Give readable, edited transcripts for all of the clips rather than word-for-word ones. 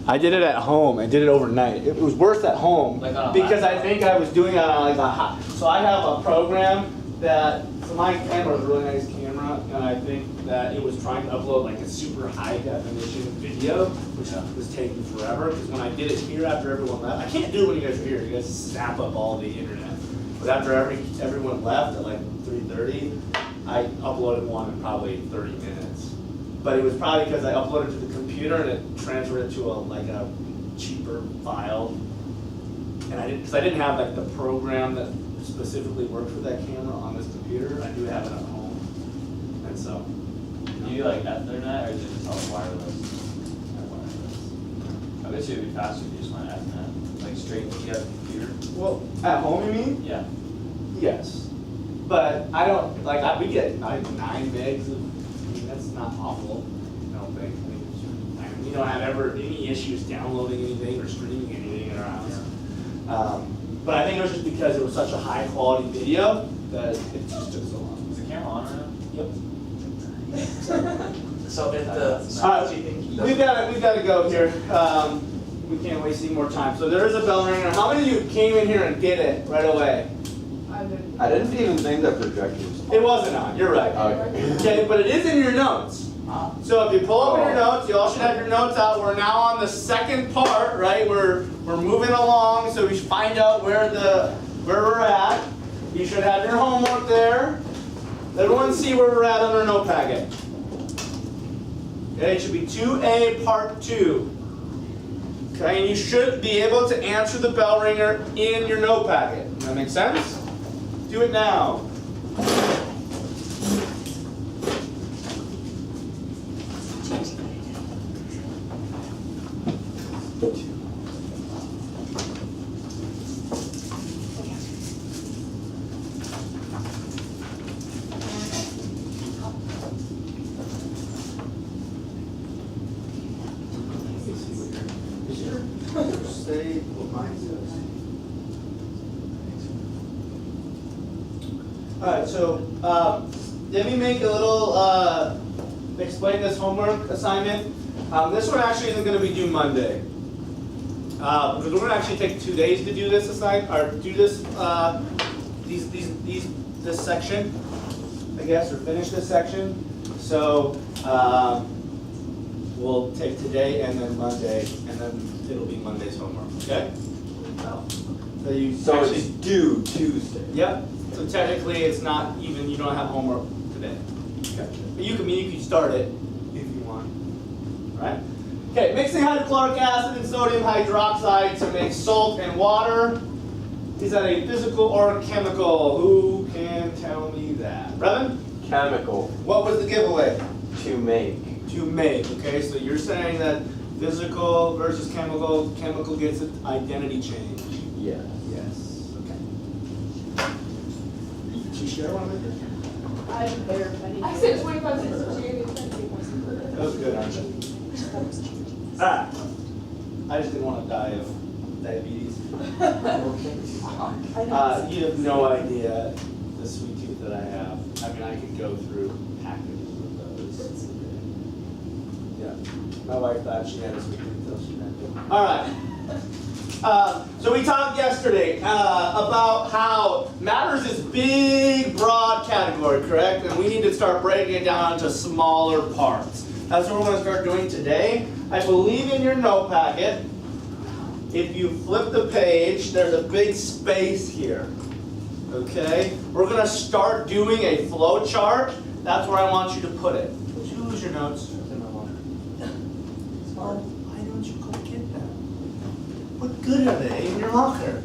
I did it at home. I did it overnight. It was worse at home Like on a because I laptop? think I was doing it on like a hot. So I have a program that, so my camera is a really nice camera, and I think that it was trying to upload like a super high definition video, which was taking forever. Because when I did it here after everyone left, I can't do it when you guys are here. You guys snap up all the internet. But after everyone left at like 3:30, I uploaded one in probably 30 minutes. But it was probably because I uploaded to the computer and it transferred it to a cheaper file. And I didn't have like the program that specifically worked for that camera on this computer. I do have it at home. And so. Do you like Ethernet or is it just all wireless? I bet you it'd be faster if you just went Ethernet. Like straight to the computer. Well, at home you mean? Yeah. Yes. But I don't, we get 9 megs of, that's not awful, I don't think. We don't have ever any issues downloading anything or streaming anything in our house. But I think it was just because it was such a high quality video that it just took so long. Is the camera on right now? Yep. So if We've got to go here. We can't waste any more time. So there is a bell ringer. How many of you came in here and did it right away? I didn't even think that projector was on. It wasn't on. You're right. Okay. Okay, but it is in your notes. So if you pull up your notes, you all should have your notes out. We're now on the second part, right? We're moving along, so we should find out where we're at. You should have your homework there. Let everyone see where we're at on our note packet. Okay, it should be 2A part 2. Okay, and you should be able to answer the bell ringer in your note packet. Does that make sense? Do it now. Say what mine says. All right, so let me make a little, explain this homework assignment. This one actually isn't going to be due Monday. Because we're going to actually take 2 days to do this assignment, or do this, this section, I guess, or finish this section. So we'll take today and then Monday, and then it'll be Monday's homework, okay? So it's due Tuesday. Yep. So technically, it's not even, you don't have homework today. Okay. But you can start it if you want. All right? Okay, mixing hydrochloric acid and sodium hydroxide to make salt and water. Is that a physical or a chemical? Who can tell me that? Brevin? Chemical. What was the giveaway? To make. To make. Okay, so you're saying that physical versus chemical, chemical gets an identity change. Yes. Yes. Okay. Did you share one with her? I said 25 minutes, so she gave me 20. That was good, aren't you? Ah, I just didn't want to die of diabetes. You have no idea the sweet tooth that I have. I mean, I could go through packages of those. Yeah, my wife thought she had a sweet tooth until she met it. All right. So we talked yesterday about how matter is this big, broad category, correct? And we need to start breaking it down into smaller parts. That's what we're going to start doing today. I believe in your note packet, if you flip the page, there's a big space here. Okay? We're going to start doing a flow chart. That's where I want you to put it. Did you lose your notes? Why don't you go get them? What good are they in your locker?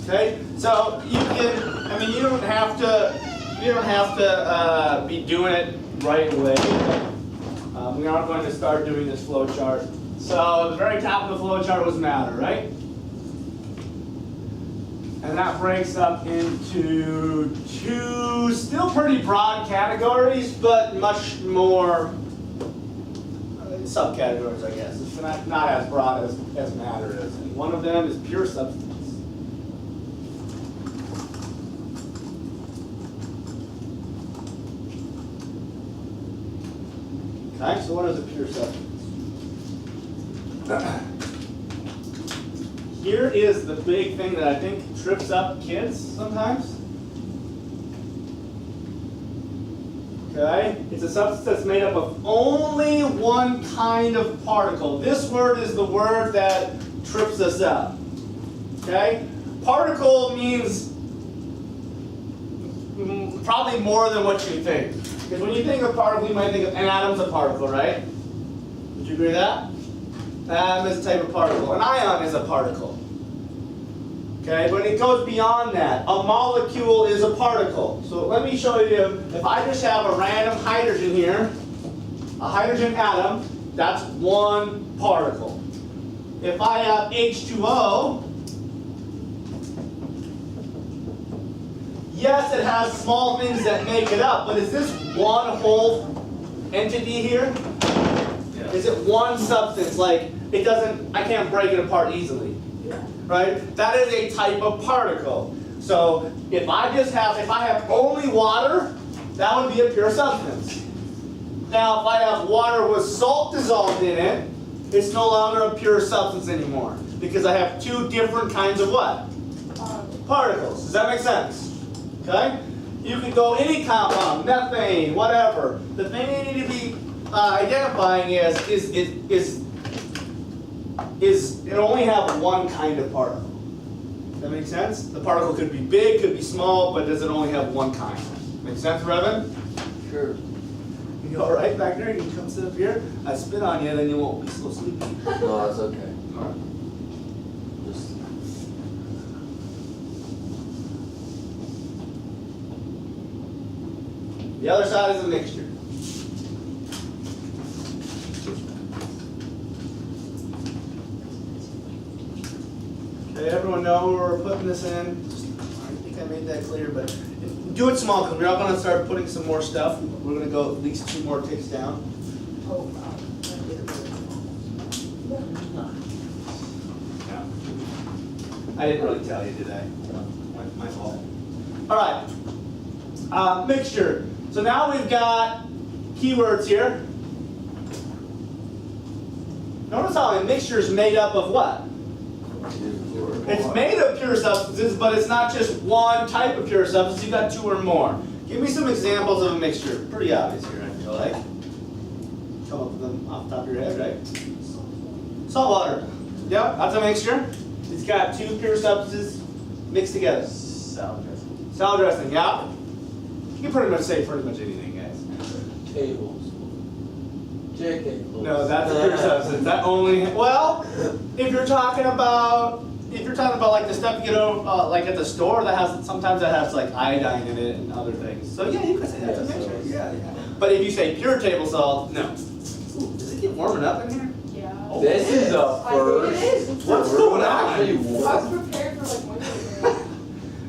Okay? So you can, I mean, you don't have to be doing it right away. We are going to start doing this flow chart. So the very top of the flow chart was matter, right? And that breaks up into two still pretty broad categories, but much more subcategories, I guess. It's not as broad as matter is. And one of them is pure substance. Okay, so what is a pure substance? Here is the big thing that I think trips up kids sometimes. Okay, it's a substance that's made up of only one kind of particle. This word is the word that trips us up. Okay, particle means probably more than what you think. Because when you think of particle, you might think of an atom's a particle, right? Would you agree with that? An atom is a type of particle. An ion is a particle. Okay, but it goes beyond that. A molecule is a particle. So let me show you, if I just have a random hydrogen here, a hydrogen atom, that's one particle. If I have H2O, yes, it has small things that make it up, but is this one whole entity here? Yeah. Is it one substance? Like, it doesn't, I can't break it apart easily. Right? That is a type of particle. So if I have only water, that would be a pure substance. Now if I have water with salt dissolved in it, it's no longer a pure substance anymore. Because I have two different kinds of what? Particles. Does that make sense? Okay? You can go any compound, methane, whatever. The thing you need to be identifying is it only have one kind of particle. Does that make sense? The particle could be big, could be small, but does it only have one kind? Make sense, Revan? Sure. You all right back there? You can come sit up here. I spit on you, then you won't be so sleepy. No, that's okay. All right. Just The other side is a mixture. Okay, everyone know where we're putting this in? I think I made that clear, but do it small because we're not going to start putting some more stuff. We're going to go at least 2 more ticks down. Yeah. I didn't really tell you, did I? My fault. All right. Mixture. So now we've got keywords here. Notice how a mixture is made up of what? It's made of pure substances, but it's not just one type of pure substance. You've got 2 or more. Give me some examples of a mixture. Pretty obvious here, I feel like. Come up with them off the top of your head, right? Salt water. Yep, that's a mixture. It's got 2 pure substances mixed together. Salad dressing. Salad dressing, yeah. You can pretty much say pretty much anything, guys. tablespoon. JK. No, that's a pure substance. That only, well, if you're talking about like the stuff you get like at the store, sometimes that has like iodine in it and other things. So yeah, you could say that's a mixture. Yeah. But if you say pure table salt, no. Ooh, does it get warming up in here? Yeah. Oh, This is a I think first. it is. What's going on? I Actually, was prepared for like winter.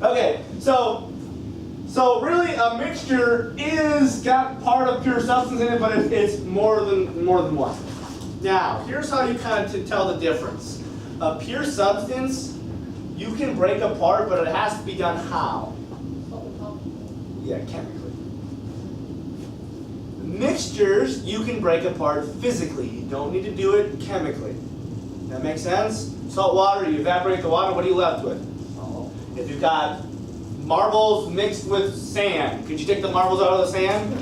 Okay, so really a mixture is got part of pure substance in it, but it's more than one. Now, here's how you kind of tell the difference. A pure substance, you can break apart, but it has to be done how? Yeah, chemically. Mixtures, you can break apart physically. You don't need to do it chemically. That makes sense? Salt water, you evaporate the water, what are you left with? If you've got marbles mixed with sand, could you take the marbles out of the sand?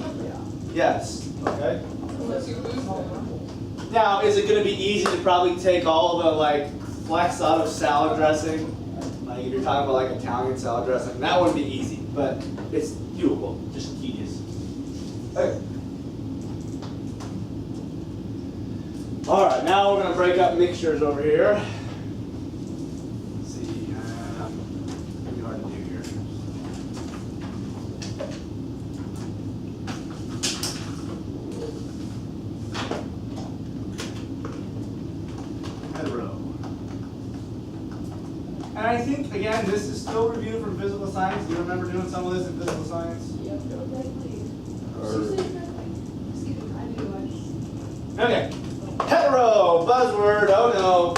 Yes. Okay. Unless you lose them. Now, is it going to be easy to probably take all the like flecks out of salad dressing? Like if you're talking about like Italian salad dressing, that wouldn't be easy, but it's doable, just tedious. Okay. All right, now we're going to break up mixtures over here. Let's see, pretty hard to do here. Hetero. And I think, again, this is still reviewed from physical science. Do you remember doing some of this in physical science? Yep, Okay. Hetero, buzzword, oh no.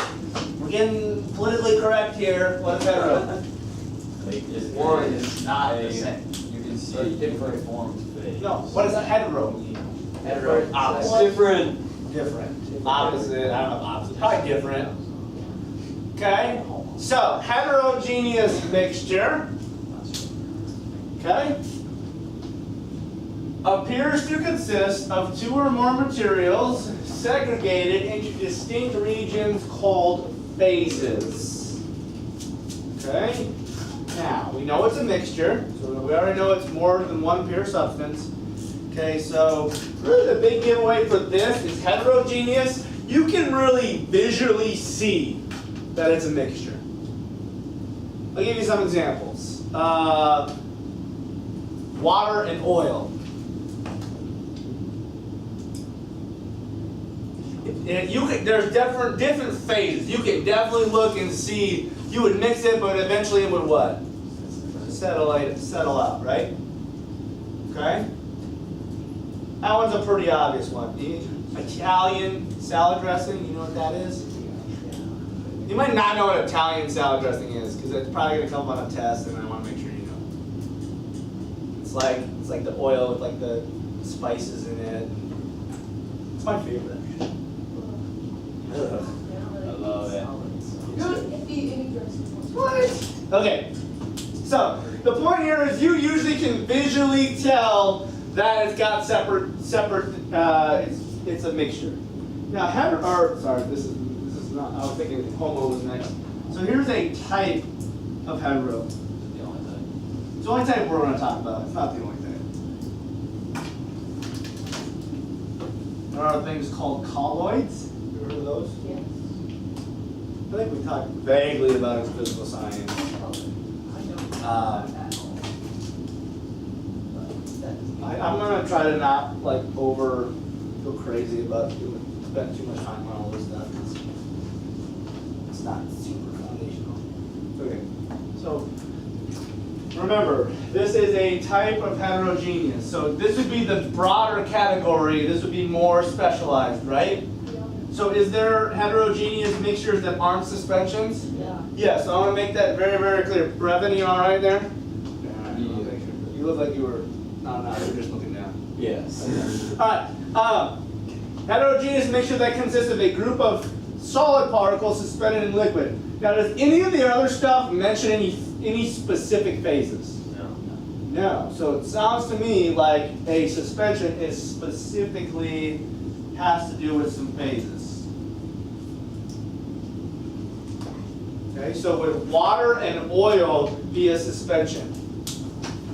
We're getting politically correct here. What is hetero? One is not the same. You can see different forms of it. No, what does hetero mean? Opposite. Different. Different. Opposite. I don't know opposite. Probably different. Okay. So heterogeneous mixture. Okay. Appears to consist of two or more materials segregated into distinct regions called phases. Okay? Now, we know it's a mixture, so we already know it's more than one pure substance. Okay, so really the big giveaway for this is heterogeneous. You can really visually see that it's a mixture. I'll give you some examples. Water and oil. There's different phases. You can definitely look and see. You would mix it, but eventually it would what? Settle out, right? Okay. That one's a pretty obvious one. Italian salad dressing. You know what that is? You might not know what Italian salad dressing is because it's probably going to come up on a test, and I want to make sure you know. It's like the oil with like the spices in it. It's my favorite. I love it. What? Okay. So the point here is you usually can visually tell that it's got separate. It's a mixture. Now, this is not. I was thinking homo was next. So here's a type of hetero. The only thing. It's the only type we're going to talk about. It's not the only type. There are things called colloids. You ever heard of those? Yes. I think we talked vaguely about it in physical science. I'm going to try to not go crazy about spend too much time on all this stuff. It's not super foundational. Okay, so remember, this is a type of heterogeneous. So this would be the broader category. This would be more specialized, right? So is there heterogeneous mixtures that aren't suspensions? Yeah. Yes, so I want to make that very, very clear. Brevin, you all right there? Yeah. You look like you were, no, you're just looking down. Yes. All right, heterogeneous mixture that consists of a group of solid particles suspended in liquid. Now, does any of the other stuff mention any specific phases? No. No, so it sounds to me like a suspension is specifically has to do with some phases. Okay, so would water and oil be a suspension?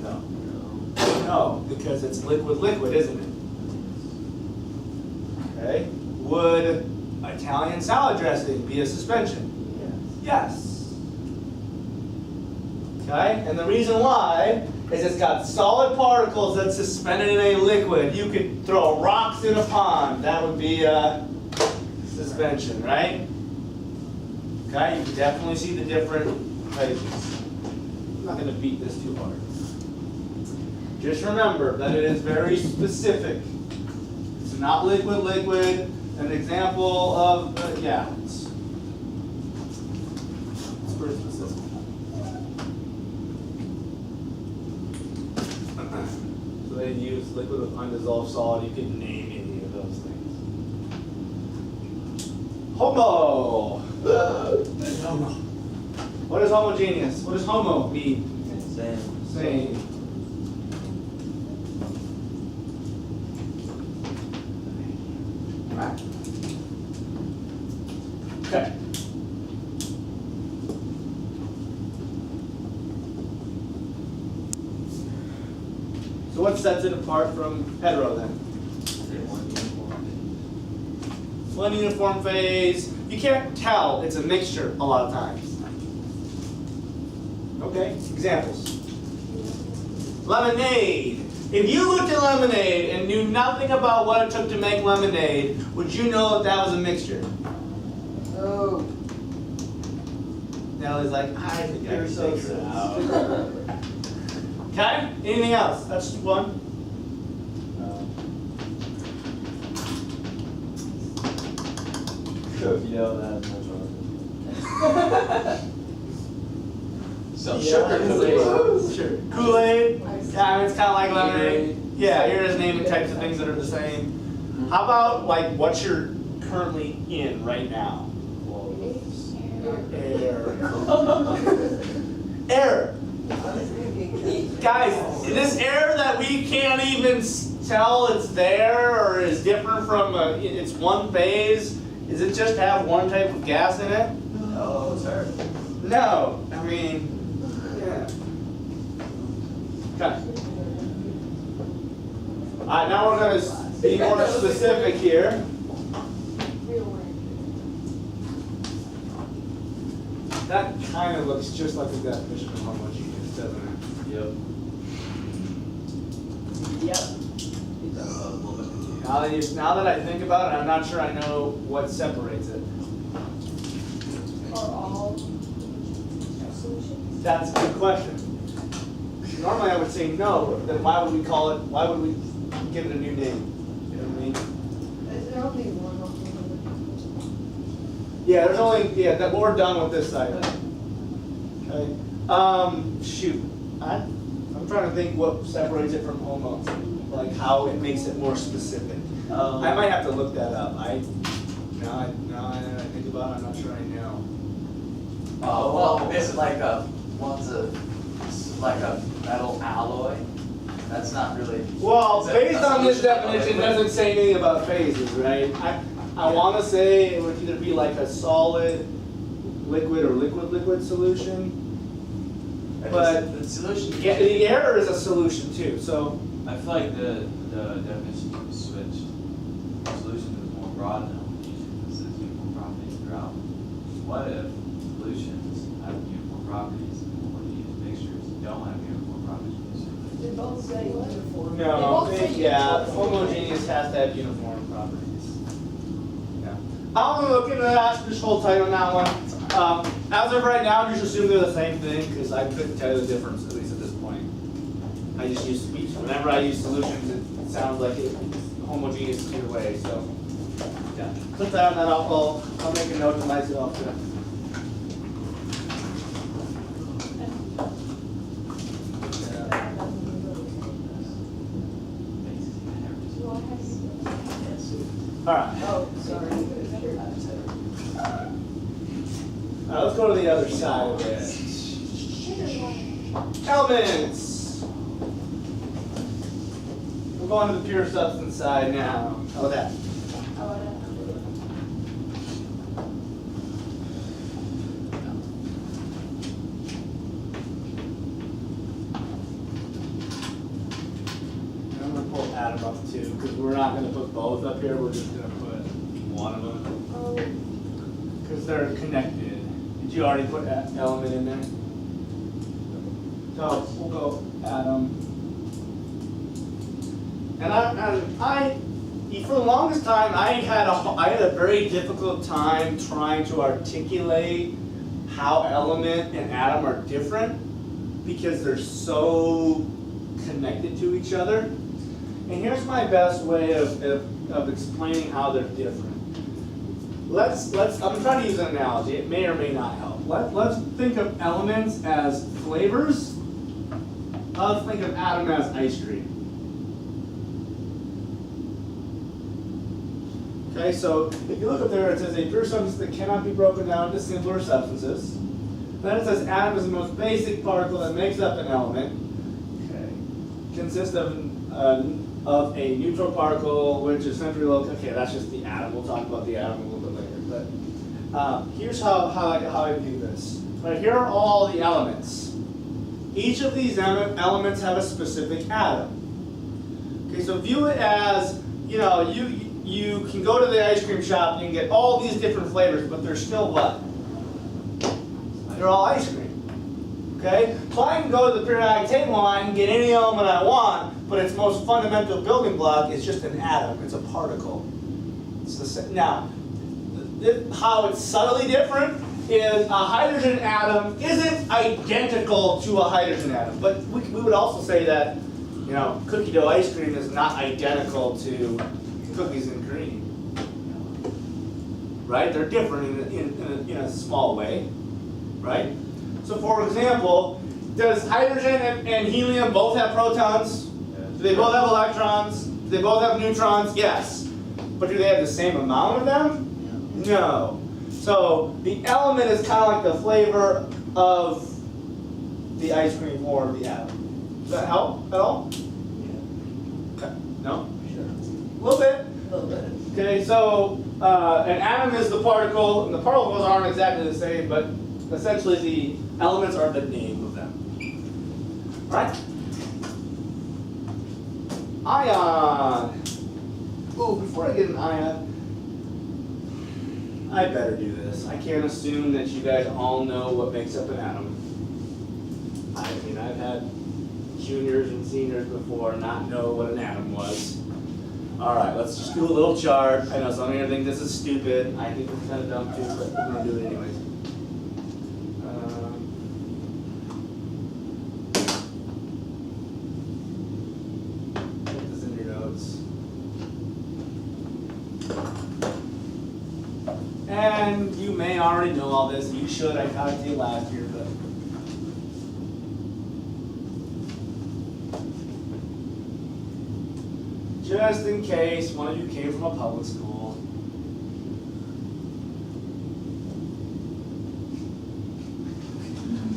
No. No, because it's liquid, isn't it? Okay, would Italian salad dressing be a suspension? Yes. Okay, and the reason why is it's got solid particles that's suspended in a liquid. You could throw rocks in a pond. That would be a suspension, right? Okay, you can definitely see the different phases. I'm not going to beat this too hard. Just remember that it is very specific. It's not liquid. An example of, it's pretty specific. So they use liquid with undissolved solid. You could name any of those things. Homo. What is homogeneous? What does homo mean? Same. Right. Okay. So what sets it apart from hetero then? One uniform phase. You can't tell it's a mixture a lot of times. Okay, examples. Lemonade. If you looked at lemonade and knew nothing about what it took to make lemonade, would you know that was a mixture? Oh. Nellie's like, I think I You're can so figure it out. sensitive. Okay, anything else? That's one. Yeah, that's much Some Yeah, sugar it's Kool-Aid. like- Sure. Kool-Aid. Yeah, it's kind of like lemonade. Yeah, you're just naming types of things that are the same. How about like what you're currently in right now? Air. Air. Guys, this air that we can't even tell it's there or is different from it's one phase, does it just have one type of gas in it? Oh, sir. No. I mean, yeah. Okay. Alright, now we're going to be more specific here. That kind of looks just like the definition of homogeneous, doesn't it? Yep. Now that I think about it, I'm not sure I know what separates it. Are all solutions? That's a good question. Normally I would say no, but then why would we call it, why would we give it a new name? You know what I mean? Is there only one of them? Yeah, there's only, yeah, that we're done with this side. Okay. Shoot. I'm trying to think what separates it from homo. Like how it makes it more specific. I might have to look that up. Now that I think about it, I'm not sure I know. Well, is it like like a metal alloy? That's not really. Well, is it based a on this solution of a definition, it liquid? doesn't say anything about phases, right? I want to say it would either be like a solid, liquid, or liquid-liquid solution. But the solution. the air is a solution too, so. I feel like the definition can be switched. Solution is more broad now. This is uniform properties throughout. What if solutions have uniform properties and homogeneous mixtures don't have uniform properties? They both say uniform. No, They both say yeah, uniform. homogeneous has to have uniform properties. Yeah. I'm gonna look into that, just hold tight on that one. As of right now, just assume they're the same thing, because I couldn't tell you the difference, at least at this point. I just use speech. Whenever I use solutions, it sounds like it's homogeneous either way, so. Yeah. Put that on that, I'll make a note to myself too. All right. Oh, sorry. All right, let's go to the other side of this. Elements. We're going to the pure substance side now. How about that? I'm going to pull atom up too, because we're not going to put both up here. We're just going to put one of them. Because they're connected. Did you already put that element in there? So we'll go atom. And I for the longest time, I had a very difficult time trying to articulate how element and atom are different because they're so connected to each other. And here's my best way of explaining how they're different. I'm trying to use an analogy. It may or may not help. Let's think of elements as flavors. Let's think of atom as ice cream. Okay, so if you look up there, it says a pure substance that cannot be broken down into simpler substances. Then it says atom is the most basic particle that makes up an element. Okay, consists of a neutral particle which is centrally located. Okay, that's just the atom. We'll talk about the atom a little bit later. But here's how I view this. Right, here are all the elements. Each of these elements have a specific atom. Okay, so view it as, you can go to the ice cream shop and you can get all these different flavors, but they're still what? They're all ice cream. Okay? So I can go to the periodic table and I can get any element I want, but its most fundamental building block is just an atom. It's a particle. It's the same. Now, how it's subtly different is a hydrogen atom isn't identical to a hydrogen atom. But we would also say that, cookie dough ice cream is not identical to cookies and cream. Right? They're different in a small way. Right? So for example, does hydrogen and helium both have protons? Do they both have electrons? Do they both have neutrons? Yes. But do they have the same amount of them? No. So the element is kind of like the flavor of the ice cream or the atom. Does that help at all? Okay. No? Sure. A little bit. A little bit. Okay, so an atom is the particle, and the particles aren't exactly the same, but essentially the elements are the name of them. Right? Ion. Ooh, before I get an ion, I better do this. I can't assume that you guys all know what makes up an atom. I mean, I've had juniors and seniors before not know what an atom was. All right, let's just do a little chart. I know some of you are gonna think this is stupid. I think it's kind of dumb too, but we're gonna do it anyways. Put this in your notes. And you may already know all this. You should. I taught it to you last year, but. Just in case one of you came from a public school.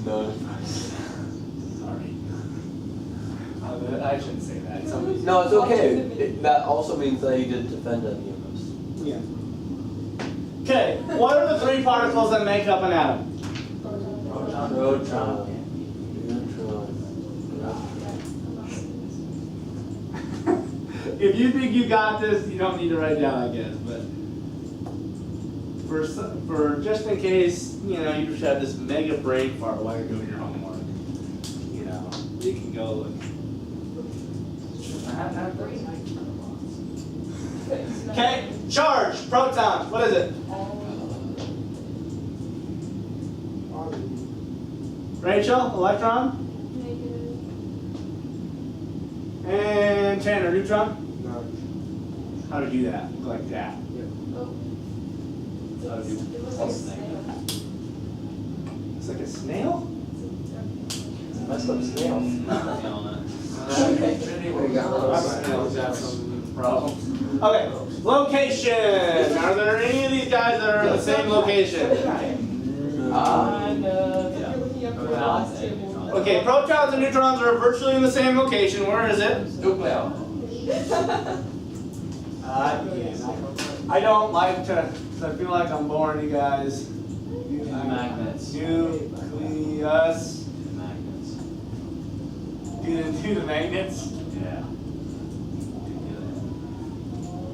No. Sorry. I shouldn't say that. No, it's okay. That also means that he didn't defend any of us. Yeah. Okay, what are the three particles that make up an atom? Proton. Proton. Neutron. If you think you got this, you don't need to write it down, I guess. But for just in case, you know, you just have this mega brain fart while you're doing your homework, you know, you can go look. Okay, charge, protons. What is it? Rachel, electron. And Tanner, neutron. How to do that? Like that. How to do It's like a snail? Messed up snail. Snails got some problems. Okay, location. Are there any of these guys that are in the same location? Okay, protons and neutrons are virtually in the same location. Where is it? Nucleo. I don't like to, because I feel like I'm boring you guys. Magnets. Nucleus. Magnets. Do the magnets. Yeah.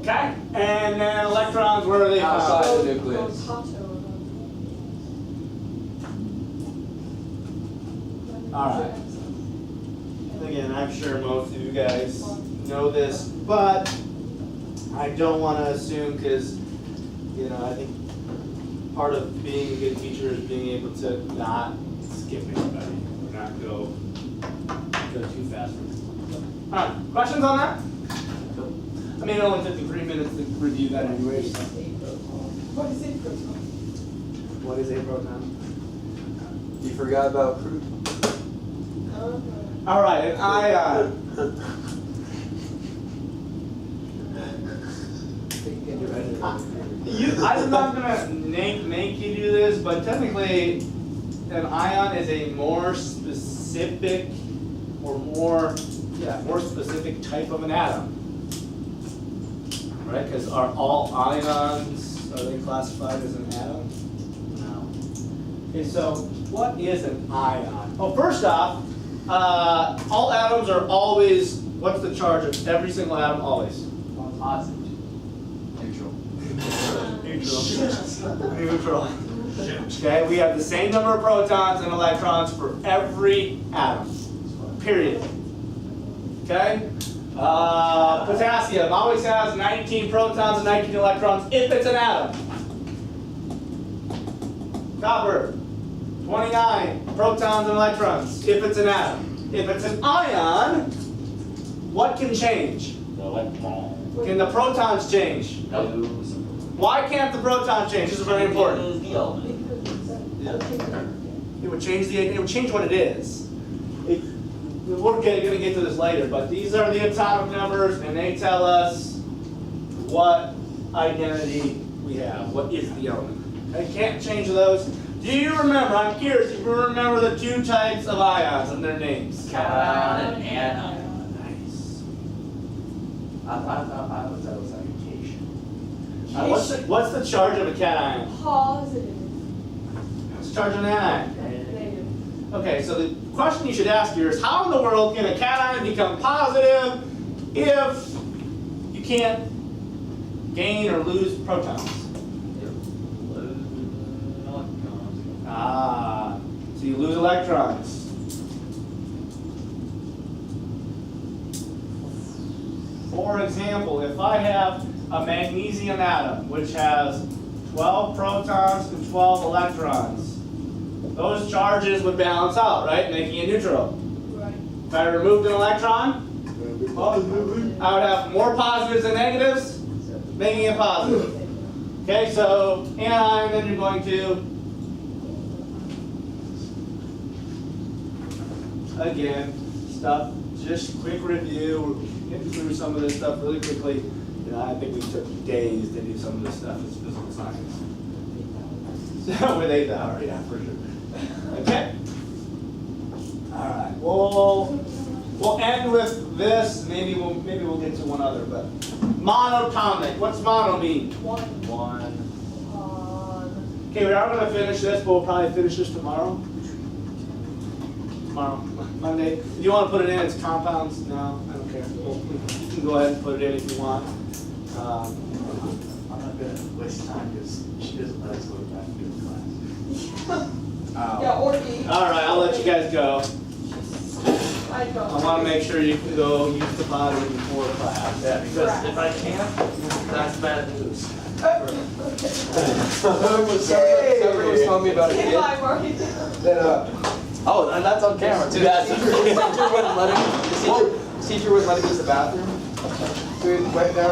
Okay, and then electrons, where are they found? Outside the nucleus. Alright. Again, I'm sure most of you guys know this, but I don't want to assume because, you know, I think part of being a good teacher is being able to not skip anybody, or not go too fast. Alright, questions on that? I mean, it only took me 3 minutes to review that anyway. So. What is a proton? What is a proton? You forgot about crude. All right, an ion. I'm not gonna make you do this, but technically, an ion is a more specific, or more specific type of an atom, right? Because are all ions, are they classified as an atom? No. Okay, so what is an ion? Oh, first off, all atoms are always, what's the charge of every single atom always? Positive. Neutral. Neutral. Okay, we have the same number of protons and electrons for every atom, period. Okay? Potassium always has 19 protons and 19 electrons if it's an atom. Copper, 29 protons and electrons if it's an atom. If it's an ion, what can change? Can the protons change? Why can't the protons change? This is very important. It would change what it is. We're going to get to this later, but these are the atomic numbers, and they tell us what identity we have. What is the element? I can't change those. Do you remember? I'm curious if you remember the two types of ions and their names. Cation and anion. Nice. I thought that was like cation. What's the charge of a cation? Positive. What's the charge of an anion? Negative. Okay, so the question you should ask here is how in the world can a cation become positive if you can't gain or lose protons? Ah, so you lose electrons. For example, if I have a magnesium atom which has 12 protons and 12 electrons, those charges would balance out, right? Making it neutral. Right. If I removed an electron, I would have more positives than negatives, making it positive. Okay, so anion, then you're going to, again, stuff, just quick review, we're getting through some of this stuff really quickly. You know, I think we took days to do some of this stuff, it's physical science. So with 8 hours, yeah, for sure. Okay. All right. We'll end with this. Maybe we'll get to one other, but monatomic. What's mono mean? One. Okay, we are going to finish this, but we'll probably finish this tomorrow. Tomorrow, Monday. If you want to put it in, it's compounds. No, I don't care. You can go ahead and put it in if you want. I'm not gonna waste time because she doesn't let us go back to class. Yeah, or E. All right, I'll let you guys go. I don't. I want to make sure you can go use the pottery before class. Yeah, because if I can't, that's bad news. Somebody was telling me about a kid Goodbye, Marky. that, Oh, and that's on camera too. yeah, the teacher wouldn't let him, the teacher wouldn't let him use the bathroom. So he went down